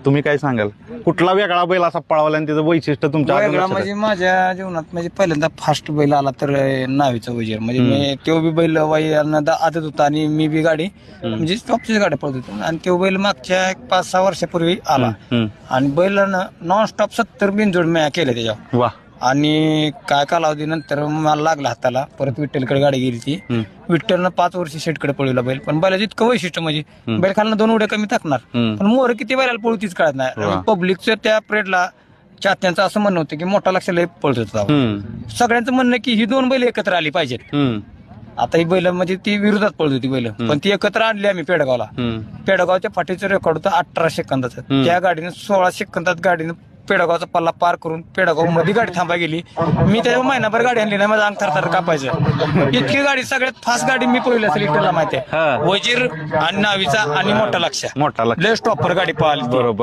तुम्ही काय सांगाल कुठला वेगळा बैल असा पळवला आणि त्याचं वैशिष्ट्य तुमच्या वेगळा लक्षात आहे? म्हणजे माझ्या जीवनात म्हणजे पहिल्यांदा फास्ट बैल आला तर नावीचा वजीर म्हणजे मी तो बी बैल आदत होता आणि मी बी गाडी म्हणजे टॉपचीच गाडी पळत होतो आणि तो बैल मागच्या 5-6 वर्षापूर्वी आला आणि बैलानं नॉनस्टॉप 70 बिनजोड केले त्याच्यावर वा आणि काय कालावधी नंतर मला लागला हाताला परत विठ्ठलकडे गाडी गेली ती विठ्ठलनं 5 वर्ष शेटकडे पळवला बैल पण बैलाचं इतकं वैशिष्ट्य म्हणजे बैल खालनं 2 उड्या कमी टाकणार पण मोर किती बैलाला पळू तीच कळत नाही पब्लिकचं त्या परेडला चाहत्यांचं असं म्हणणं होतं की मोठा लक्ष लय पळत होता सगळ्यांचं म्हणणं की ही 2 बैल एकत्र आली पाहिजेत आता ही बैल म्हणजे ती विरोधात पळत होती बैल पण ती एकत्र आणली आम्ही पेडगावला पेडगावच्या फाटीचं रेकॉर्ड होतं 18 सेकंदाचं त्या गाडीनं 16 सेकंदात गाडीनं पेडगावचा पल्ला पार करून पेडगाव मध्ये गाडी थांबा गेली मी त्या महिनाभर गाडी आणली नाही माझं अंग थरथर कापायचं इतकी गाडी सगळ्यात फास्ट गाडी मी पळवली असेल इकडला माहिती आहे वजीर आणि नावीचा आणि मोठा लक्ष मोठा लक्ष लय स्टॉपर गाडी पळाली बरोबर